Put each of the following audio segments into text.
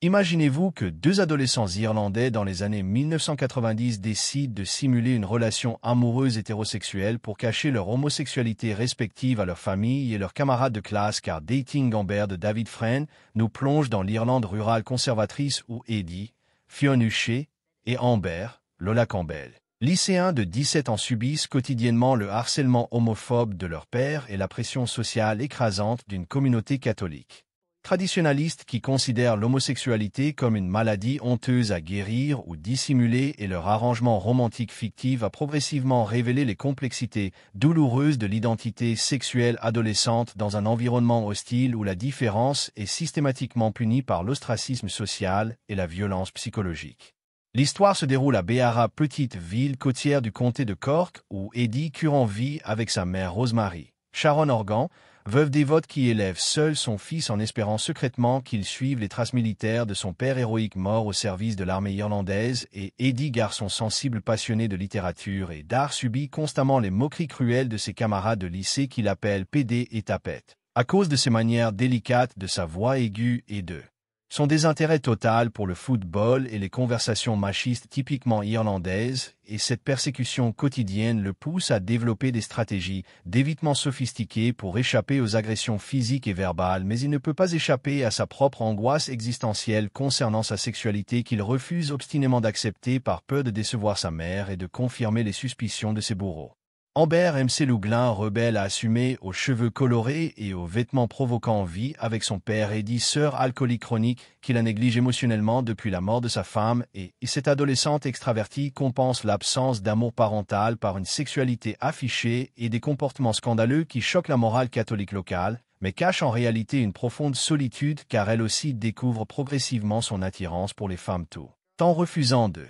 Imaginez-vous que deux adolescents irlandais dans les années 1990 décident de simuler une relation amoureuse hétérosexuelle pour cacher leur homosexualité respective à leur famille et leurs camarades de classe, car Dating Amber de David Frenn nous plonge dans l'Irlande rurale conservatrice où Eddie, Fionn Huchet, et Amber, Lola Campbell, lycéens de 17 ans, subissent quotidiennement le harcèlement homophobe de leur père et la pression sociale écrasante d'une communauté catholique traditionnaliste qui considère l'homosexualité comme une maladie honteuse à guérir ou dissimuler, et leur arrangement romantique fictif a progressivement révélé les complexités douloureuses de l'identité sexuelle adolescente dans un environnement hostile où la différence est systématiquement punie par l'ostracisme social et la violence psychologique. L'histoire se déroule à Beara, petite ville côtière du comté de Cork, où Eddie Curran vit avec sa mère Rosemary, Sharon Organ, veuve dévote qui élève seul son fils en espérant secrètement qu'il suive les traces militaires de son père héroïque mort au service de l'armée irlandaise, et Eddie, garçon sensible passionné de littérature et d'art, subit constamment les moqueries cruelles de ses camarades de lycée qui l'appellent pédé et tapette, à cause de ses manières délicates, de sa voix aiguë et de son désintérêt total pour le football et les conversations machistes typiquement irlandaises, et cette persécution quotidienne le pousse à développer des stratégies d'évitement sophistiquées pour échapper aux agressions physiques et verbales, mais il ne peut pas échapper à sa propre angoisse existentielle concernant sa sexualité qu'il refuse obstinément d'accepter par peur de décevoir sa mère et de confirmer les suspicions de ses bourreaux. Amber MC Louglin, rebelle à assumer, aux cheveux colorés et aux vêtements provoquants, vit avec son père Eddie, sœur alcoolique chronique, qui la néglige émotionnellement depuis la mort de sa femme, et cette adolescente extravertie compense l'absence d'amour parental par une sexualité affichée et des comportements scandaleux qui choquent la morale catholique locale, mais cachent en réalité une profonde solitude, car elle aussi découvre progressivement son attirance pour les femmes tout en refusant de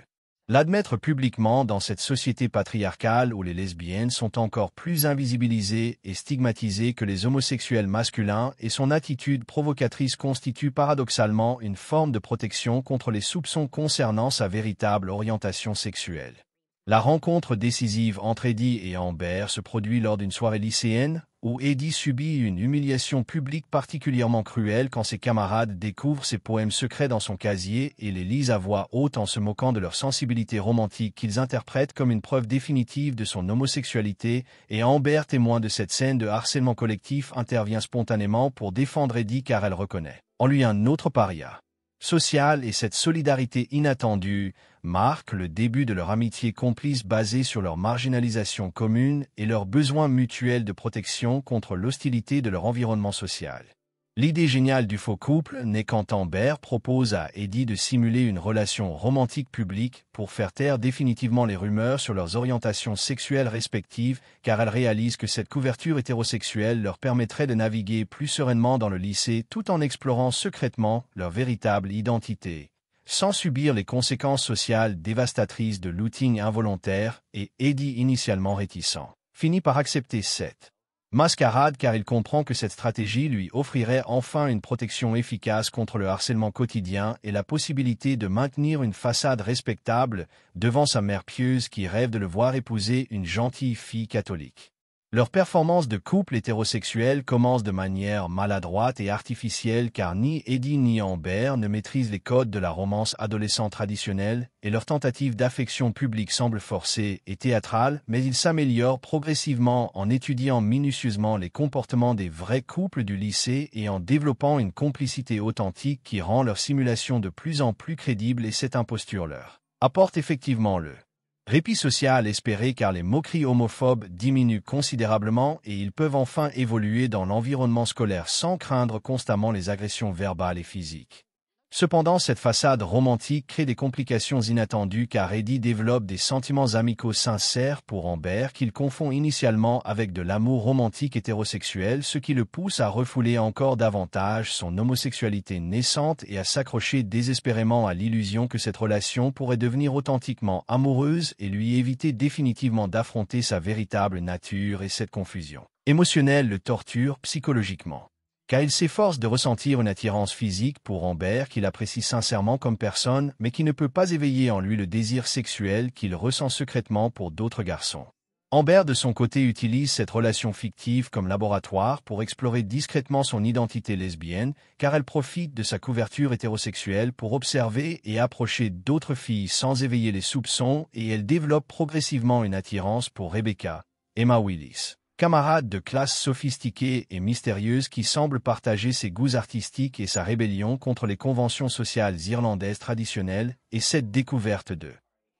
l'admettre publiquement dans cette société patriarcale où les lesbiennes sont encore plus invisibilisées et stigmatisées que les homosexuels masculins, et son attitude provocatrice constitue paradoxalement une forme de protection contre les soupçons concernant sa véritable orientation sexuelle. La rencontre décisive entre Eddie et Amber se produit lors d'une soirée lycéenne, où Eddie subit une humiliation publique particulièrement cruelle quand ses camarades découvrent ses poèmes secrets dans son casier et les lisent à voix haute en se moquant de leur sensibilité romantique qu'ils interprètent comme une preuve définitive de son homosexualité, et Amber, témoin de cette scène de harcèlement collectif, intervient spontanément pour défendre Eddie car elle reconnaît en lui un autre paria social, et cette solidarité inattendue marque le début de leur amitié complice basée sur leur marginalisation commune et leur besoin mutuel de protection contre l'hostilité de leur environnement social. L'idée géniale du faux couple naît quand Amber propose à Eddie de simuler une relation romantique publique pour faire taire définitivement les rumeurs sur leurs orientations sexuelles respectives, car elle réalise que cette couverture hétérosexuelle leur permettrait de naviguer plus sereinement dans le lycée tout en explorant secrètement leur véritable identité, sans subir les conséquences sociales dévastatrices de l'outing involontaire, et Eddie, initialement réticent, finit par accepter cette mascarade car il comprend que cette stratégie lui offrirait enfin une protection efficace contre le harcèlement quotidien et la possibilité de maintenir une façade respectable devant sa mère pieuse qui rêve de le voir épouser une gentille fille catholique. Leur performance de couple hétérosexuel commence de manière maladroite et artificielle car ni Eddie ni Amber ne maîtrisent les codes de la romance adolescente traditionnelle, et leur tentative d'affection publique semble forcée et théâtrale, mais ils s'améliorent progressivement en étudiant minutieusement les comportements des vrais couples du lycée et en développant une complicité authentique qui rend leur simulation de plus en plus crédible, et cette imposture leur apporte effectivement le répit social espéré car les moqueries homophobes diminuent considérablement et ils peuvent enfin évoluer dans l'environnement scolaire sans craindre constamment les agressions verbales et physiques. Cependant, cette façade romantique crée des complications inattendues car Eddie développe des sentiments amicaux sincères pour Amber qu'il confond initialement avec de l'amour romantique hétérosexuel, ce qui le pousse à refouler encore davantage son homosexualité naissante et à s'accrocher désespérément à l'illusion que cette relation pourrait devenir authentiquement amoureuse et lui éviter définitivement d'affronter sa véritable nature, et cette confusion émotionnelle le torture psychologiquement, car il s'efforce de ressentir une attirance physique pour Amber qu'il apprécie sincèrement comme personne, mais qui ne peut pas éveiller en lui le désir sexuel qu'il ressent secrètement pour d'autres garçons. Amber, de son côté, utilise cette relation fictive comme laboratoire pour explorer discrètement son identité lesbienne, car elle profite de sa couverture hétérosexuelle pour observer et approcher d'autres filles sans éveiller les soupçons, et elle développe progressivement une attirance pour Rebecca, Emma Willis, camarade de classe sophistiquée et mystérieuse qui semble partager ses goûts artistiques et sa rébellion contre les conventions sociales irlandaises traditionnelles, et cette découverte de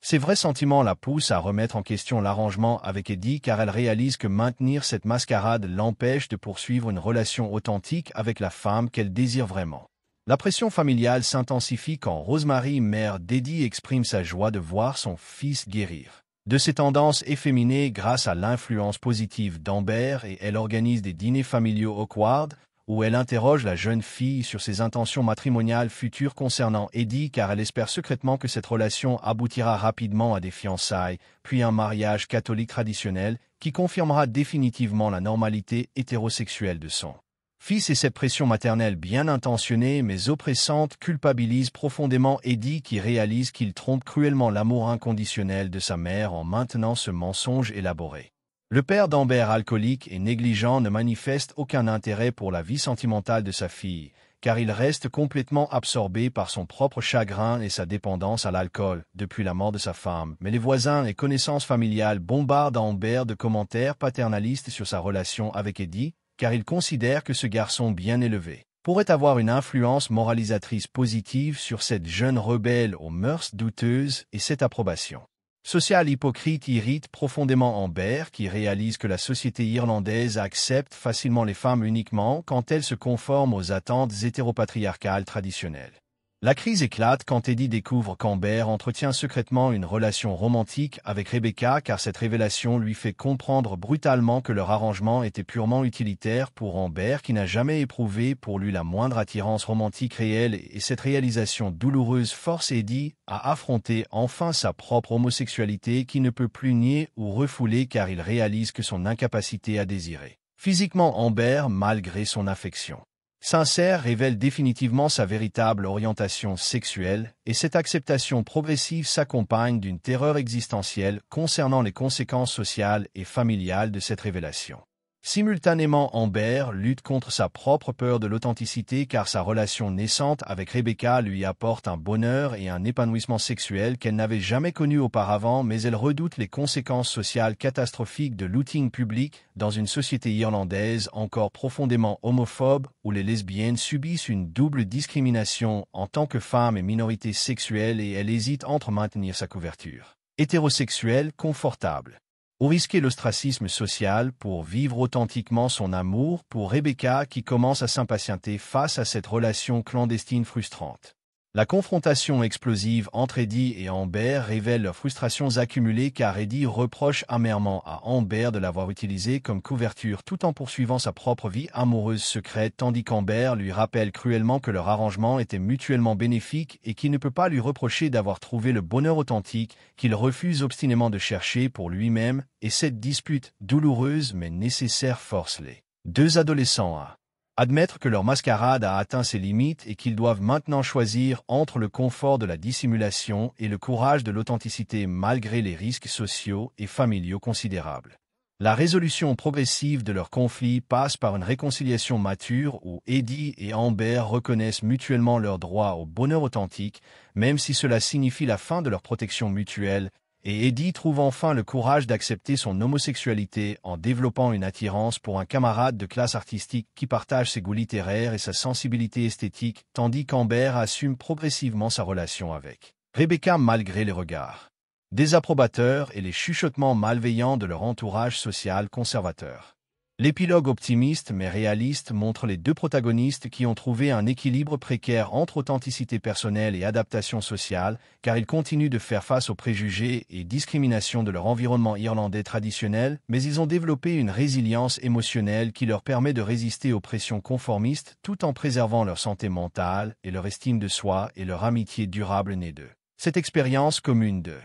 ses vrais sentiments la poussent à remettre en question l'arrangement avec Eddie, car elle réalise que maintenir cette mascarade l'empêche de poursuivre une relation authentique avec la femme qu'elle désire vraiment. La pression familiale s'intensifie quand Rosemary, mère d'Eddie, exprime sa joie de voir son fils guérir de ses tendances efféminées grâce à l'influence positive d'Amber, et elle organise des dîners familiaux awkward où elle interroge la jeune fille sur ses intentions matrimoniales futures concernant Eddie, car elle espère secrètement que cette relation aboutira rapidement à des fiançailles, puis un mariage catholique traditionnel qui confirmera définitivement la normalité hétérosexuelle de son fils. Et cette pression maternelle bien intentionnée mais oppressante culpabilise profondément Eddie, qui réalise qu'il trompe cruellement l'amour inconditionnel de sa mère en maintenant ce mensonge élaboré. Le père d'Amber, alcoolique et négligent, ne manifeste aucun intérêt pour la vie sentimentale de sa fille, car il reste complètement absorbé par son propre chagrin et sa dépendance à l'alcool depuis la mort de sa femme. Mais les voisins et connaissances familiales bombardent Amber de commentaires paternalistes sur sa relation avec Eddie, car ils considèrent que ce garçon bien élevé pourrait avoir une influence moralisatrice positive sur cette jeune rebelle aux mœurs douteuses, et cette approbation sociale hypocrite irrite profondément Amber, qui réalise que la société irlandaise accepte facilement les femmes uniquement quand elles se conforment aux attentes hétéropatriarcales traditionnelles. La crise éclate quand Eddie découvre qu'Amber entretient secrètement une relation romantique avec Rebecca, car cette révélation lui fait comprendre brutalement que leur arrangement était purement utilitaire pour Amber, qui n'a jamais éprouvé pour lui la moindre attirance romantique réelle, et cette réalisation douloureuse force Eddie à affronter enfin sa propre homosexualité, qui ne peut plus nier ou refouler, car il réalise que son incapacité à désirer physiquement Amber, malgré son affection sincère, révèle définitivement sa véritable orientation sexuelle, et cette acceptation progressive s'accompagne d'une terreur existentielle concernant les conséquences sociales et familiales de cette révélation. Simultanément, Amber lutte contre sa propre peur de l'authenticité, car sa relation naissante avec Rebecca lui apporte un bonheur et un épanouissement sexuel qu'elle n'avait jamais connu auparavant, mais elle redoute les conséquences sociales catastrophiques de l'outing public dans une société irlandaise encore profondément homophobe, où les lesbiennes subissent une double discrimination en tant que femmes et minorités sexuelles, et elle hésite entre maintenir sa couverture hétérosexuelle confortable ou risquer l'ostracisme social pour vivre authentiquement son amour pour Rebecca, qui commence à s'impatienter face à cette relation clandestine frustrante. La confrontation explosive entre Eddie et Amber révèle leurs frustrations accumulées, car Eddie reproche amèrement à Amber de l'avoir utilisé comme couverture tout en poursuivant sa propre vie amoureuse secrète, tandis qu'Amber lui rappelle cruellement que leur arrangement était mutuellement bénéfique et qu'il ne peut pas lui reprocher d'avoir trouvé le bonheur authentique qu'il refuse obstinément de chercher pour lui-même, et cette dispute douloureuse mais nécessaire force les deux adolescents à admettre que leur mascarade a atteint ses limites et qu'ils doivent maintenant choisir entre le confort de la dissimulation et le courage de l'authenticité, malgré les risques sociaux et familiaux considérables. La résolution progressive de leur conflit passe par une réconciliation mature où Eddie et Amber reconnaissent mutuellement leur droit au bonheur authentique, même si cela signifie la fin de leur protection mutuelle, et Eddie trouve enfin le courage d'accepter son homosexualité en développant une attirance pour un camarade de classe artistique qui partage ses goûts littéraires et sa sensibilité esthétique, tandis qu'Amber assume progressivement sa relation avec Rebecca malgré les regards désapprobateurs et les chuchotements malveillants de leur entourage social conservateur. L'épilogue optimiste mais réaliste montre les deux protagonistes qui ont trouvé un équilibre précaire entre authenticité personnelle et adaptation sociale, car ils continuent de faire face aux préjugés et discriminations de leur environnement irlandais traditionnel, mais ils ont développé une résilience émotionnelle qui leur permet de résister aux pressions conformistes tout en préservant leur santé mentale et leur estime de soi et leur amitié durable née d'eux. Cette expérience commune de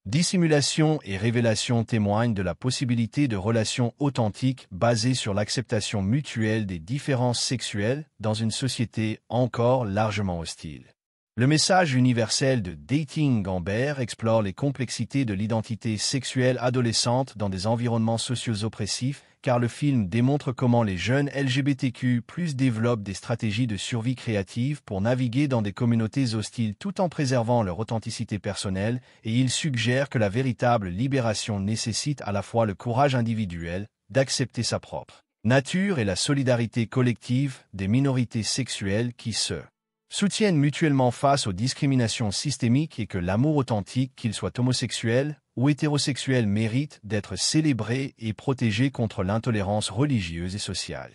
dissimulation et révélation témoignent de la possibilité de relations authentiques basées sur l'acceptation mutuelle des différences sexuelles dans une société encore largement hostile. Le message universel de Dating Amber explore les complexités de l'identité sexuelle adolescente dans des environnements sociaux oppressifs, car le film démontre comment les jeunes LGBTQ+ développent des stratégies de survie créatives pour naviguer dans des communautés hostiles tout en préservant leur authenticité personnelle, et il suggère que la véritable libération nécessite à la fois le courage individuel d'accepter sa propre nature et la solidarité collective des minorités sexuelles qui se soutiennent mutuellement face aux discriminations systémiques et que l'amour authentique, qu'il soit homosexuel ou hétérosexuel, mérite d'être célébré et protégé contre l'intolérance religieuse et sociale.